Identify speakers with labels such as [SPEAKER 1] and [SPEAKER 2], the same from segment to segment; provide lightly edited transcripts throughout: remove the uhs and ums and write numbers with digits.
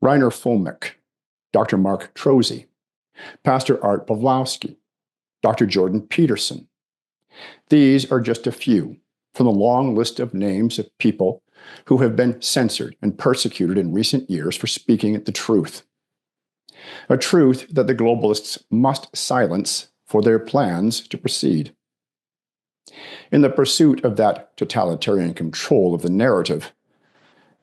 [SPEAKER 1] Rainer Fulmick, Dr. Mark Troese, Pastor Art Pawlowski, Dr. Jordan Peterson. These are just a few from the long list of names of people who have been censored and persecuted in recent years for speaking the truth. A truth that the globalists must silence for their plans to proceed. In the pursuit of that totalitarian control of the narrative,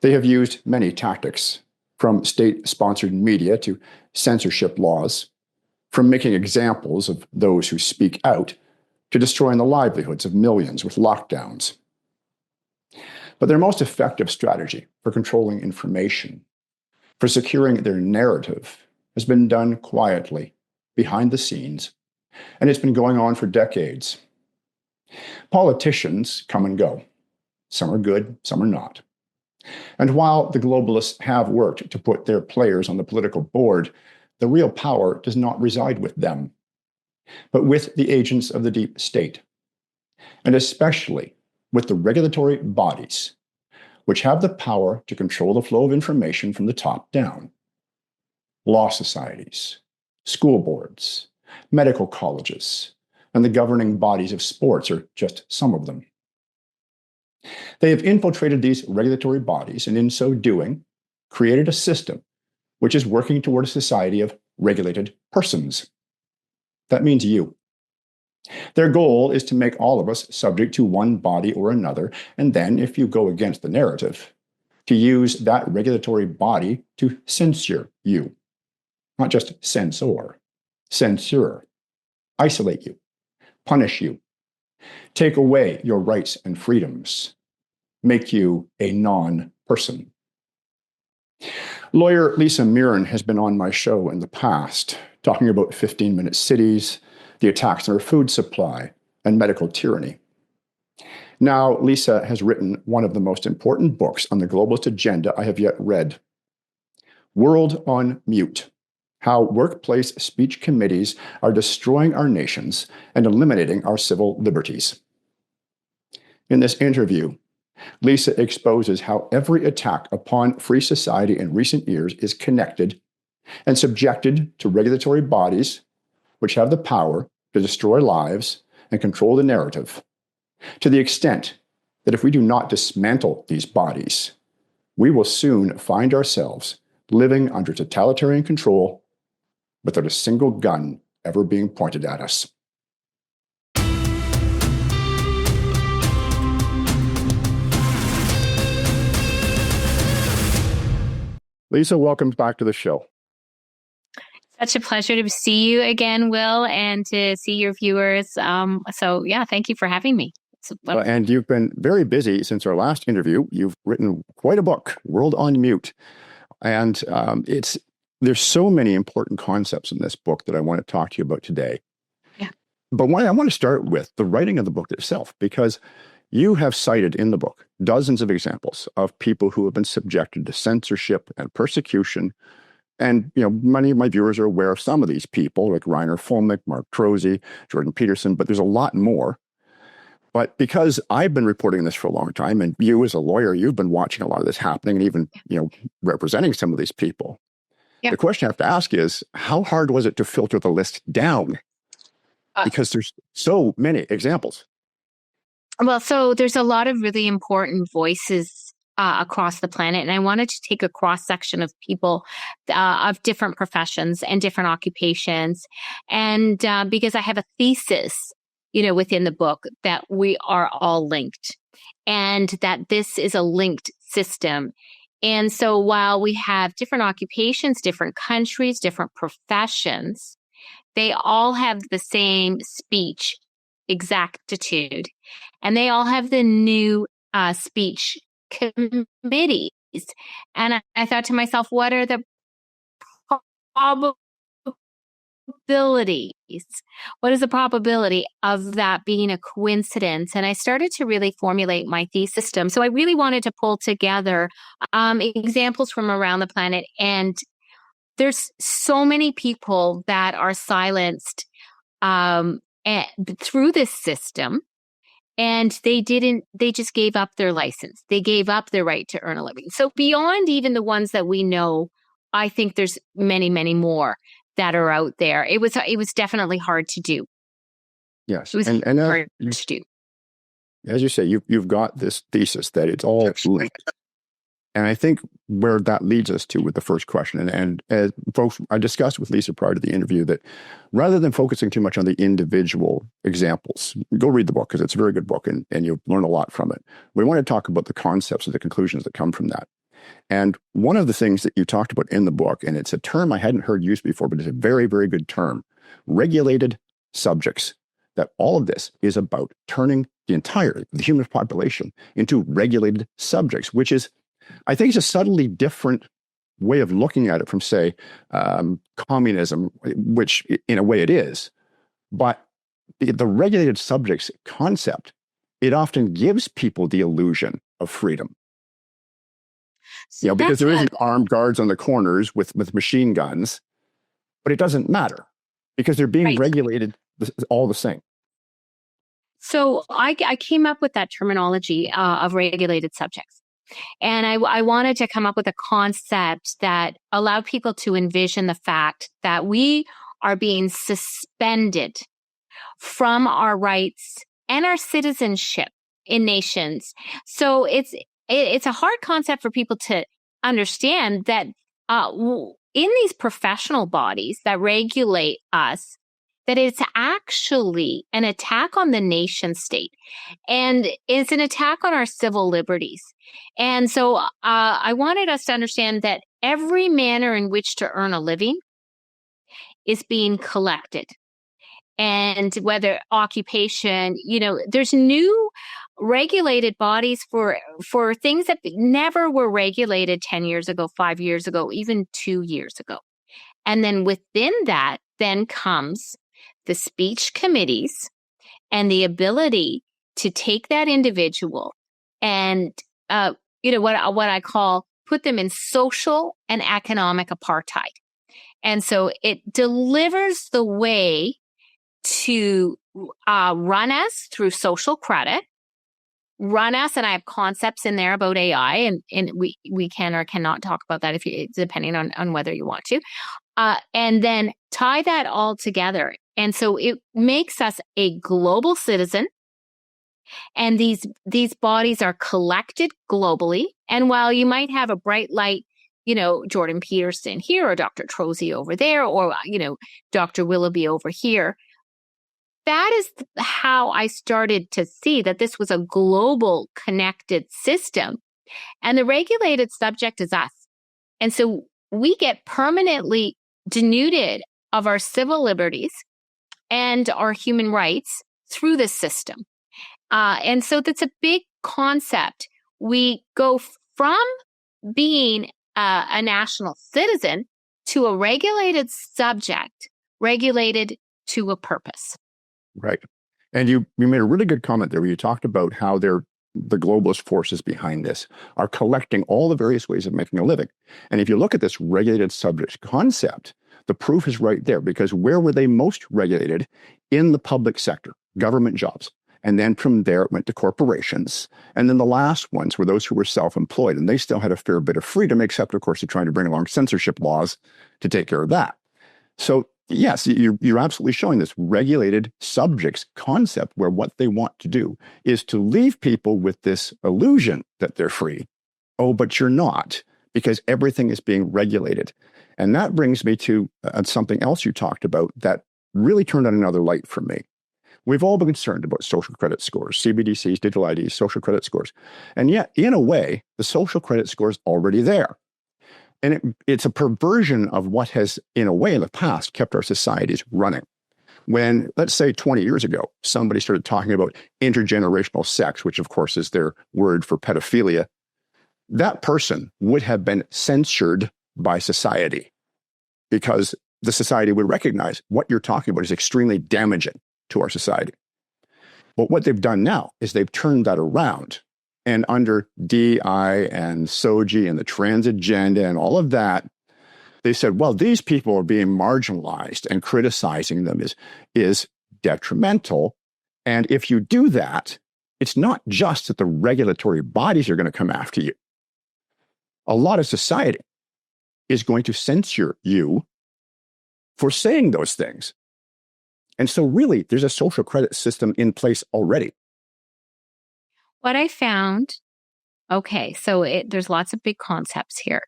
[SPEAKER 1] they have used many tactics, from state-sponsored media to censorship laws, from making examples of those who speak out to destroying the livelihoods of millions with lockdowns. But their most effective strategy for controlling information, for securing their narrative, has been done quietly, behind the scenes, and it's been going on for decades. Politicians come and go. Some are good, some are not. And while the globalists have worked to put their players on the political board, the real power does not reside with them, but with the agents of the deep state, and especially with the regulatory bodies, which have the power to control the flow of information from the top down. Law societies, school boards, medical colleges, and the governing bodies of sports are just some of them. They have infiltrated these regulatory bodies, and in so doing, created a system which is working toward a society of regulated persons. That means you. Their goal is to make all of us subject to one body or another, and then, if you go against the narrative, to use that regulatory body to censure you. Not just censor, censure, isolate you, punish you, take away your rights and freedoms, make you a non-person. Lawyer Lisa Mirren has been on my show in the past, talking about 15-minute cities, the attacks on our food supply, and medical tyranny. Now, Lisa has written one of the most important books on the globalist agenda I have yet read, World on Mute: How Workplace Speech Committees Are Destroying Our Nations and Eliminating Our Civil Liberties. In this interview, Lisa exposes how every attack upon free society in recent years is connected and subjected to regulatory bodies which have the power to destroy lives and control the narrative, to the extent that if we do not dismantle these bodies, we will soon find ourselves living under totalitarian control without a single gun ever being pointed at us. Lisa, welcome back to the show.
[SPEAKER 2] Such a pleasure to see you again, Will, and to see your viewers. Thank you for having me.
[SPEAKER 1] And you've been very busy since our last interview. You've written quite a book, World on Mute. And there's so many important concepts in this book that I want to talk to you about today.
[SPEAKER 2] Yeah.
[SPEAKER 1] But I want to start with the writing of the book itself, because you have cited in the book dozens of examples of people who have been subjected to censorship and persecution. And, many of my viewers are aware of some of these people, like Rainer Fulmick, Mark Troese, Jordan Peterson, but there's a lot more. But because I've been reporting this for a long time, and you as a lawyer, you've been watching a lot of this happening and even, representing some of these people. Yeah. The question I have to ask is, how hard was it to filter the list down? Because there's so many examples.
[SPEAKER 2] Well, so there's a lot of really important voices across the planet. And I wanted to take a cross-section of people of different professions and different occupations. And because I have a thesis, within the book that we are all linked and that this is a linked system. And so while we have different occupations, different countries, different professions, they all have the same speech exactitude. And they all have the new speech committees. And I thought to myself, what are the probabilities? What is the probability of that being a coincidence? And I started to really formulate my thesis system. So I really wanted to pull together examples from around the planet. And there's so many people that are silenced through this system. And they just gave up their license. They gave up their right to earn a living. So beyond even the ones that we know I think there's many, many more that are out there. It was definitely hard to do.
[SPEAKER 1] Yes.
[SPEAKER 2] It was hard to do.
[SPEAKER 1] As you say, you've got this thesis that it's all linked. And I think where that leads us to with the first question, and as folks, I discussed with Lisa prior to the interview that rather than focusing too much on the individual examples, go read the book because it's a very good book and you'll learn a lot from it. We want to talk about the concepts and the conclusions that come from that. And one of the things that you talked about in the book, and it's a term I hadn't heard used before, but it's a very, very good term, regulated subjects, that all of this is about turning the human population into regulated subjects, which is, I think, it's a subtly different way of looking at it from, say, communism, which in a way it is. But the regulated subjects concept, it often gives people the illusion of freedom. Because there isn't armed guards on the corners with machine guns, but it doesn't matter because they're being regulated all the same.
[SPEAKER 2] So I came up with that terminology of regulated subjects. And I wanted to come up with a concept that allowed people to envision the fact that we are being suspended from our rights and our citizenship in nations. So it's a hard concept for people to understand that in these professional bodies that regulate us, that it's actually an attack on the nation state, and it's an attack on our civil liberties. And so I wanted us to understand that every manner in which to earn a living is being collected. And whether occupation, there's new regulated bodies for things that never were regulated 10 years ago, 5 years ago, even 2 years ago. And then within that, then comes the speech committees and the ability to take that individual and, what I call put them in social and economic apartheid. And so it delivers the way to run us through social credit, run us, and I have concepts in there about AI, and we can or cannot talk about that depending on whether you want to, and then tie that all together. And so it makes us a global citizen, and these bodies are collected globally. And while you might have a bright light, Jordan Peterson here, or Dr. Trozy over there, or Dr. Willoughby over here, that is how I started to see that this was a global connected system. And the regulated subject is us. And so we get permanently denuded of our civil liberties and our human rights through this system. And so that's a big concept. We go from being a national citizen to a regulated subject, regulated to a purpose.
[SPEAKER 1] Right. And you made a really good comment there where you talked about how the globalist forces behind this are collecting all the various ways of making a living. And if you look at this regulated subject concept, the proof is right there, because where were they most regulated? In the public sector, government jobs. And then from there, it went to corporations. And then the last ones were those who were self-employed. And they still had a fair bit of freedom, except, of course, they're trying to bring along censorship laws to take care of that. So yes, you're absolutely showing this regulated subjects concept where what they want to do is to leave people with this illusion that they're free. Oh, but you're not, because everything is being regulated. And that brings me to something else you talked about that really turned on another light for me. We've all been concerned about social credit scores, CBDCs, digital IDs, social credit scores. And yet, in a way, the social credit score is already there. And it's a perversion of what has, in a way, in the past, kept our societies running. When, let's say 20 years ago, somebody started talking about intergenerational sex, which of course is their word for pedophilia, that person would have been censored by society, because the society would recognize what you're talking about is extremely damaging to our society. But what they've done now is they've turned that around. And under DI and SOGI and the trans agenda and all of that, they said, well, these people are being marginalized, and criticizing them is detrimental. And if you do that, it's not just that the regulatory bodies are going to come after you. A lot of society is going to censor you for saying those things. And so really, there's a social credit system in place already.
[SPEAKER 2] What I found, okay, so there's lots of big concepts here.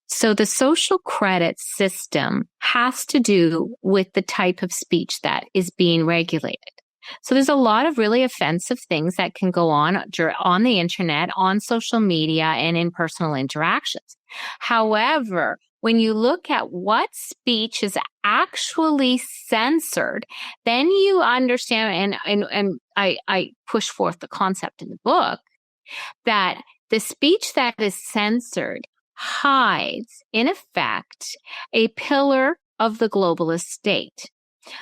[SPEAKER 2] So the social credit system has to do with the type of speech that is being regulated. So there's a lot of really offensive things that can go on the internet, on social media, and in personal interactions. However, when you look at what speech is actually censored, then you understand, and I push forth the concept in the book, that the speech that is censored hides, in effect, a pillar of the globalist state.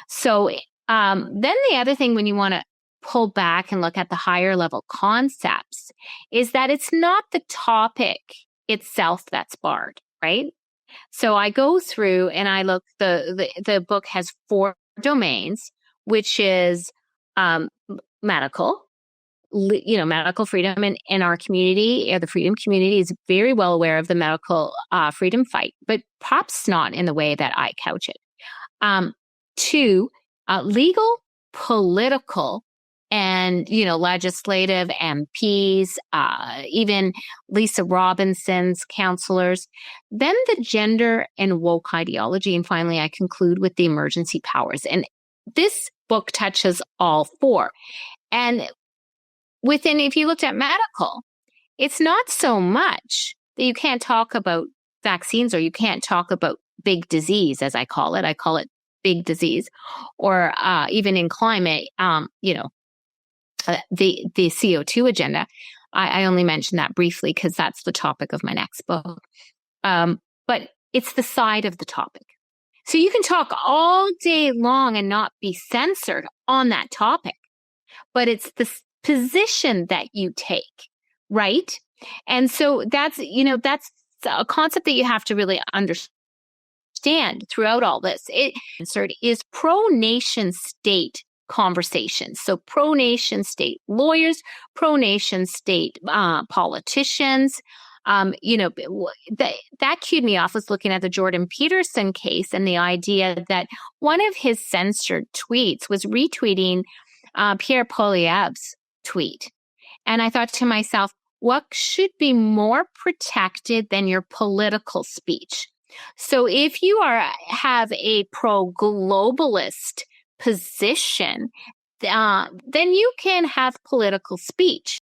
[SPEAKER 2] So then the other thing, when you want to pull back and look at the higher level concepts, is that it's not the topic itself that's barred, right? So I go through and I look, the book has 4 domains, which is medical, medical freedom in our community, or the freedom community is very well aware of the medical freedom fight, but perhaps not in the way that I couch it. 2, legal, political, and, legislative MPs, even Lisa Robinson's counselors, then the gender and woke ideology. And finally, I conclude with the emergency powers. And this book touches all 4. And if you looked at medical, it's not so much that you can't talk about vaccines, or you can't talk about big disease, as I call it. I call it big disease, or even in climate, the CO2 agenda. I only mentioned that briefly because that's the topic of my next book. But it's the side of the topic. So you can talk all day long and not be censored on that topic, but it's the position that you take, right? And so that's a concept that you have to really understand throughout all this. It is pro-nation state conversations. So pro-nation state lawyers, pro-nation state politicians. That cued me off was looking at the Jordan Peterson case, and the idea that one of his censored tweets was retweeting Pierre Poilievre's tweet. And I thought to myself, what should be more protected than your political speech? So if you have a pro-globalist position, then you can have political speech.